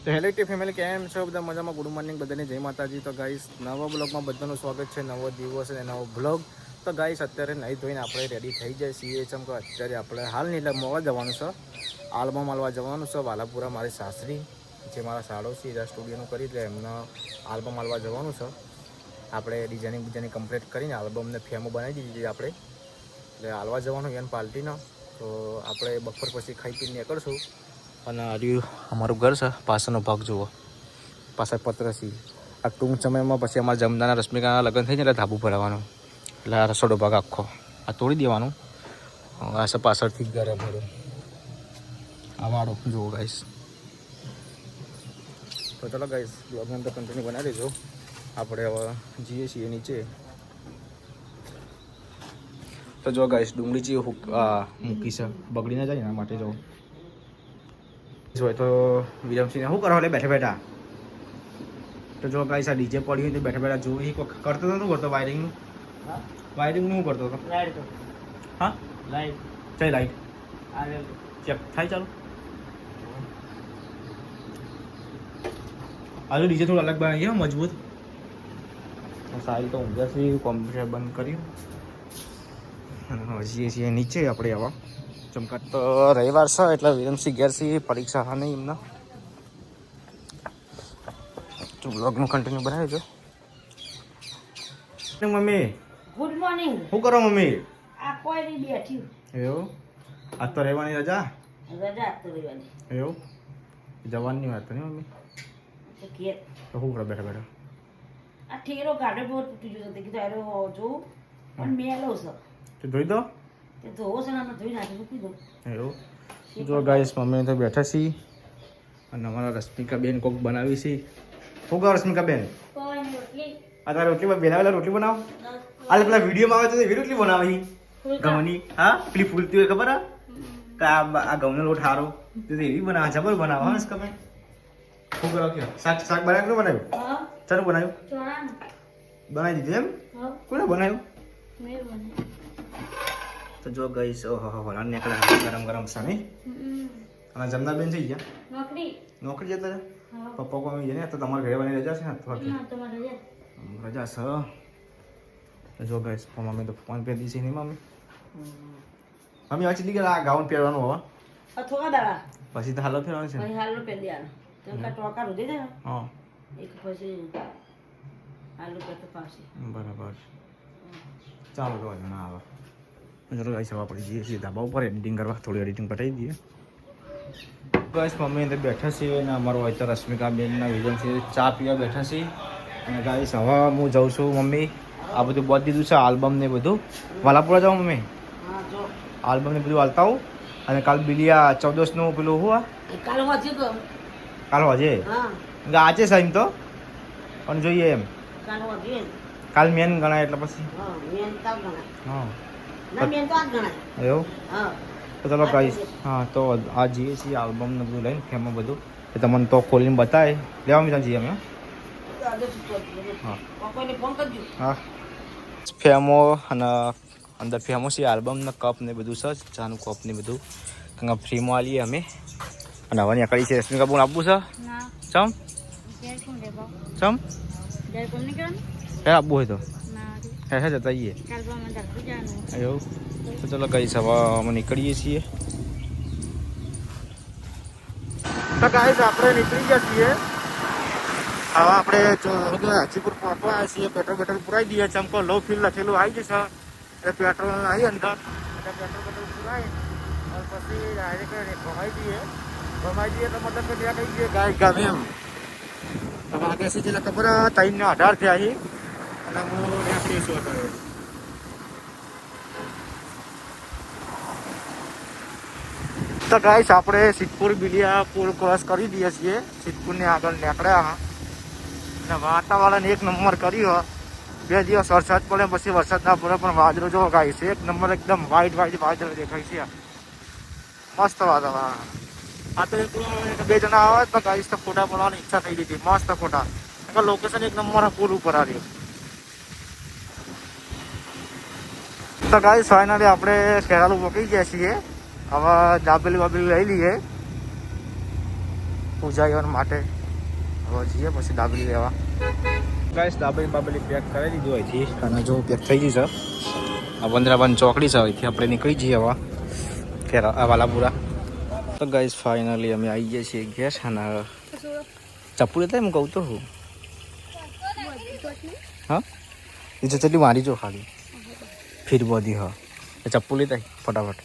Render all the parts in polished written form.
તો hello T family, કેમ છો બધા? મજામાં? ગુડ મોર્નિંગ બધાને, જય માતાજી. તો ગાઈસ નવા બ્લોગમાં બધાનું સ્વાગત છે. નવો દિવસ અને નવો બ્લોગ. તો ગાઈસ અત્યારે નહીં ધોઈને આપણે રેડી થઈ જાય છીએ. ચમકો અત્યારે આપણે હાલ નહીં એટલે મોવા જવાનું છે, આલ્બમ માલવા જવાનું છે. વાલાપુરા મારી સાસરી જે મારા સાડો છે એ સ્ટુડિયોનું કરી એટલે એમને આલ્બમ માલવા જવાનું છે. આપણે ડિઝાઇનિંગ બીજાની કમ્પ્લીટ કરીને આલ્બમને ફેમો બનાવી દીધી આપણે, એટલે હાલવા જવાનું એને પાર્ટીનો. તો આપણે બપોર પછી ખાઈ પીને નીકળશું. અને હજુ અમારું ઘર છે, પાછળનો ભાગ જુઓ, પાછળ પતરસી. આ ટૂંક સમયમાં પછી અમારા જમદાના રશ્મિકાના લગ્ન થઈ જાય એટલે ધાબુ ભરાવાનું, એટલે આ રસોડો ભાગ આખો આ તોડી દેવાનું. આ છે પાછળથી ઘર અમારું, આ વાળો જુઓ ગાઈસ. તો ચલો ગાઈસ, બ્લોગની અંદર કન્ટિન્યુ બનાવી દેજો. આપણે હવે જઈએ છીએ નીચે. તો જો ગાઈસ, ડુંગળી ચી મૂકી છે, બગડી ના જાય એના માટે જો હોય. તો વિરમસિંહને શું કરવા લે બેઠા બેઠા? તો જો ગાઈસ, આ ડીજે પડ્યું તો બેઠા બેઠા જોઈ કરતો હતો. શું કરતો? વાયરિંગનું શું કરતો હતો? હા, લાઈટ ચાલ, લાઈટ ચેક થાય ચાલુ. આજુ ડીજે થોડું અલગ બનાવી ગયા, મજબૂત સારી. તો ઊંઘાથી કોમ્પ્યુટર બંધ કર્યું અને હજી છીએ નીચે આપણે. આવા ચમકાટ તો રવિવાર છે એટલે વિરમસિંહ ઘેર છે, પરીક્ષા હા નહીં એમના. તો બ્લોગનું કન્ટિન્યુ બનાવી દો. Mummy good morning. શું કરો મમ્મી? આ કોઈ નહીં, બેઠી એવું? આજ તો રહેવાની રજા? રજા તો રહેવાની. એવું? જવાની વાત નહીં મમ્મી? તો ઘેર તો શું કરો બેઠા બેઠા? આ ઠેરો ગાડો બહુ તૂટી ગયો હતો, કીધું આરો જોઉં પણ મેલો છે તો ધોઈ દો. તે ધોવો છે ને આમાં ધોઈ નાખી મૂકી દો. એવું? જો ગાઈસ, મમ્મી તો બેઠા છીએ અને અમારા રશ્મિકા બેન કોક બનાવી છે. શું કરો રશ્મિકા બેન? કોઈ નહીં, રોટલી આ તારા રોટલી બેનાવેલા રોટલી બનાવો. આ પેલા વિડીયોમાં આવે તો એવી રોટલી બનાવી ઘઉંની. હા, પેલી ફૂલતી હોય ખબર? આ ઘઉંનો લોટ સારો તો એવી બનાવે, જબર બનાવો. હા તમે શું કરો? શાક બનાવ્યું? કોને બનાવ્યું? હા, ચાલો બનાવ્યું, ચોળાનું બનાવી દીધું એમ? હા, કોને બનાવ્યું? મેં બનાવ્યું. તો જો ગઈશ, ઓહો નીકળે ગરમ ગરમ સામે. અને જમના બેન થઈ ગયા નોકરી જતા હતા. પપ્પા કોઈ જાય ને તો તમારા ઘરે બની રજા છે ને? રજા છે. જો ગઈશ, મમ્મી તો ફોન પે દીધી નહીં મમ્મી. મમ્મી વાંચી દીધી આ ગાઉન પહેરવાનું હવે થોડા દાડા પછી તો હાલો ફેરવાનું છે ને? હાલો પહેલી આલો તો ટોકા રૂધી દે. હા, એક પછી આલુ કરતા પાછી બરાબર. ચાલો તો ના આવે. ચલો ગાઈસ, હવે આપણે જઈએ છીએ ધાબા ઉપર એડિટિંગ કરવા. થોડી એડિટિંગ પતાવી દઈએ. ગાઈસ, મમ્મી અંદર બેઠા છીએ અને અમારો હોય તો રશ્મિકા બેનના વિઝન છે, ચા પીવા બેઠા છીએ. અને ગાઈસ, હવે હું જાઉં છું મમ્મી. આ બધું બધ દીધું છે, આલ્બમ ને બધું. વાલાપુરા જાઉં મમ્મી? હા, જો આલ્બમ ને બધું હાલતા આવું. અને કાલ બિલિયા 14નું પેલું હું કાલ વાંચ્યું તો કાલ હજે હા આજે સાઈમ તો પણ જોઈએ એમ. કાલ વાંચ્યું કાલ મેન ગણાય એટલે પછી હા મેન તાવ ગણાય. હા, ના મેન તો આજ ગણાય. એવું? હા, તો ચલો ગાઈસ, હા તો આ જઈએ છીએ આલ્બમ ને બધું લઈને ફેમમાં બધું એ તમને તો ખોલીને બતાવે. લેવા મીધા જઈએ અમે. હા કોઈને ફોન કરજો. હા, ફેમો અને અંદર ફેમો છે આલ્બમ ને કપ ને બધું છે, ચાનું કપ ને બધું કંઈક ફ્રીમાં આલીએ અમે. અને હવે ત્યાં કરી છે રશ્મિકા બોન આપવું છે. ચમ ચમ હે આપવું હોય તો હે જતા આવીએ. એવું? તો ચલો ગાઈસ, હવે અમે નીકળીએ છીએ. તો ગાઈસ, આપણે નીકળી ગયા છીએ. હવે આપણે હાજીપુર પહોંચવા છીએ. પેટ્રોલ પુરાઈ દઈએ. ચમકો લો ફીલ લખેલું આવી જશે એટલે પેટ્રોલ આવી અંદર એટલે પેટ્રોલ પુરાય અને પછી ડાયરેક્ટ ભમાઈ દઈએ તો મતલબ કે ત્યાં કઈ દઈએ ગાય ગામે એમ. હવે આગળ છે એટલે ખબર 3:18 થયા છે અને હું નીકળી છું અત્યારે. તો ગાઈસ, આપણે સિદ્ધપુર બિલિયા પુલ ક્રોસ કરી દઈએ છીએ. સિદ્ધપુરની આગળ નીકળ્યા અને વાતાવરણ એક નંબર કર્યું. 2 દિવસ વરસાદ પડે પછી વરસાદ ના પડે પણ વાદળો જો ગાઈસ એક નંબર એકદમ વ્હાઈટ વાદળ દેખાય છે. મસ્ત વાતાવરણ. આ તો 2 જણા આવે તો ગાઈસ તો ફોટા પડવાની ઈચ્છા થઈ ગઈ હતી. મસ્ત ફોટા. લોકેશન એક નંબર પુલ ઉપર આવ્યું. તો ગાઈસ, ફાઇનલી આપણે ખેરાલુ પહોંચી ગયા છીએ. હવે દાબેલી લઈ લઈએ. પૂજા માટે હવે જઈએ પછી દાબેલી લેવા. ગાઈસ દાબેલી બાબેલી પેક કરી દીધું અહીંથી અને જો પેક થઈ ગઈ છે. આ વંદરાબાન ચોકડી છે અહીંથી આપણે નીકળી જઈએ હવે ફેર વાલાપુરા. તો ગાઈસ ફાઇનલી અમે આવી ગયા છીએ ગેસ અને ચપ્પુ લેતા હું કહું તો હું હા એ જો ચટલી મારી જો ખાલી ફીર બધી હા એ ચપ્પુ લેતા ફટાફટ.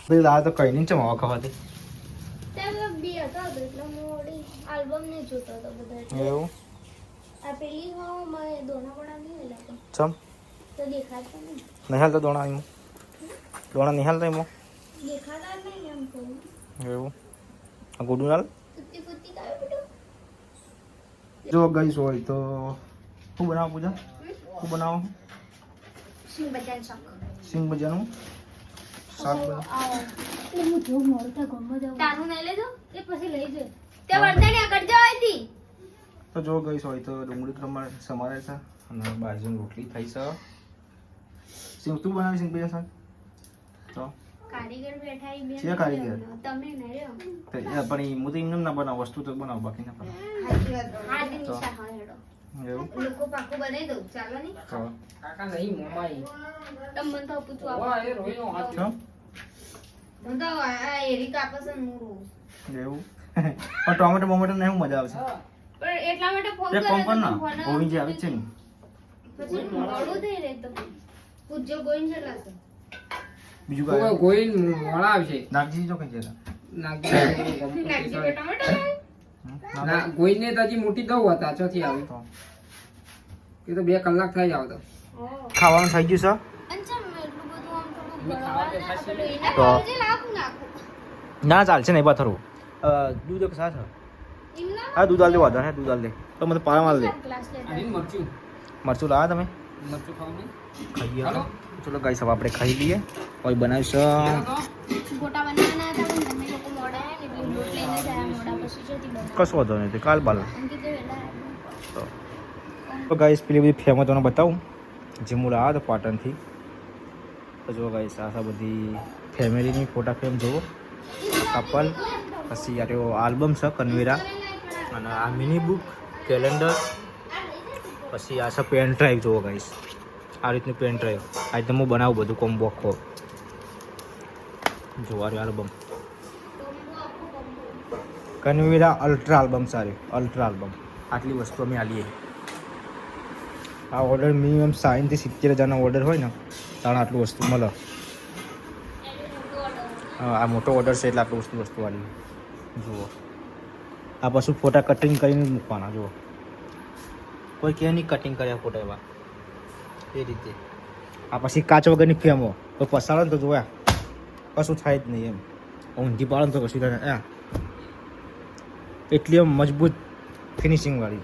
ભાઈ આ તો કઈ નહીં છે માવા ખાવાથી એવું ચમ નિહાલ તો દોણા એમ દોણા નિહાલ તો એમ એવું આ ગુડું નાલ જો ગઈ હોય તો શું બનાવો પૂજા શું બનાવો સિંગ ભજાનું શાક તો જો ગઈ હોય તો ડુંગળી પ્રમાણે સમારે છે અને બાજુ રોટલી થઈ છે. સિંગ તું બનાવી સિંગ ભજા શાક તો કારીગર બેઠા ઈ બેન છે કારીગર તમે ન રહ્યો પણ એ હું તો એમને ના બનાવ વસ્તુ તો બનાવ બાકી ના બનાવ હા તે નિશા હા હેડો એવું લોકો પાકું બનાવી દઉં ચાલો ને તો કાકા નહીં મોમાઈ તમને તો પૂછવા વાહ એ રોઈનો હાથ છો હું તો આ એરી કાપસ મૂરું એવું પણ ટોમેટો મોમેટો ને શું મજા આવશે પણ એટલા માટે ફોન તે કર્યો કોમ કર તો ના ફોન ગોવિંદ જે આવે છે ને પછી મોડું થઈ રહે તો પૂછજો ગોઈન છે લાગે બીજું કોઈ કાંઈ ગોઈન મોળા આવશે નાગજી જો કઈ જતા નાગજી બે ટમેટા ના ગોઈને તો હજી મોટી દઉં હતા ચોથી આવી તો એ તો 2 કલાક થઈ આવતો ખાવાનું થઈ ગયું અંચમ એટલું બધું આમ થોડું અમે ખાવા બેઠા છીએ. એના તો- ભાવજે નાખું છે ના ચાલશે નહીં પાથરું દૂધ એક સાથે એમના હા દૂધ આલ દે વાંધો ને દૂધ આલ દે તો મને પારા માલ દે ક્લાસ લેતા અને મરચું મરચું લાવ્યા તમે મરચું ખાવાનું ખાઈએ હાલો. ચલો ગાઈસ હવે આપણે ખાઈ લઈએ કોઈ બનાવીશું ગોટા બનાવવાના હતા પણ તમે લોકો મોડા આવ્યા ને એટલે લોટ લઈને જ આવ્યા મોડા પછી જતી બનાવ કશું વાંધો નહીં કાલ બાલ અંકિતે વહેલા આવ્યા તો ગાઈસ પેલી બધી ફેમસ તમને બતાવું જે હું લાવ્યા હતા પાટણથી તો જો ગાઈસ આ બધી ફેમિલીની ફોટા ફ્રેમ જુઓ કપલ પછી યાર આલ્બમ છે કનવેરા અને આ મિની બુક કેલેન્ડર પછી આ છે પેન ડ્રાઈવ જુઓ ગાઈસ આ રીતની પેન ડ્રાઈવ આ રીતે હું બનાવું બધું કોમ્બો આખો જોવા આલ્બમ કનવેરા અલ્ટ્રા આલ્બમ સારી અલ્ટ્રા આલ્બમ આટલી વસ્તુ અમે આલીએ. આ ઓર્ડર મિનિમમ 60,000 થી 70,000 ઓર્ડર હોય ને તાણે આટલું વસ્તુ મળે. હા આ મોટો ઓર્ડર છે એટલે આટલું વસ્તુ આલી જુઓ. આ પાછું ફોટા કટિંગ કરીને જ મૂકવાના જુઓ. કોઈ કે નહીં કટિંગ કર્યા ફોટા એવા એ રીતે. આ પછી કાચ વગરની ફ્રેમો કોઈ પસાડો ને તો જોયા કશું થાય જ નહીં એમ ઊંધી પાડો ને તો કશું થાય એટલી આમ મજબૂત ફિનિશિંગ વાળી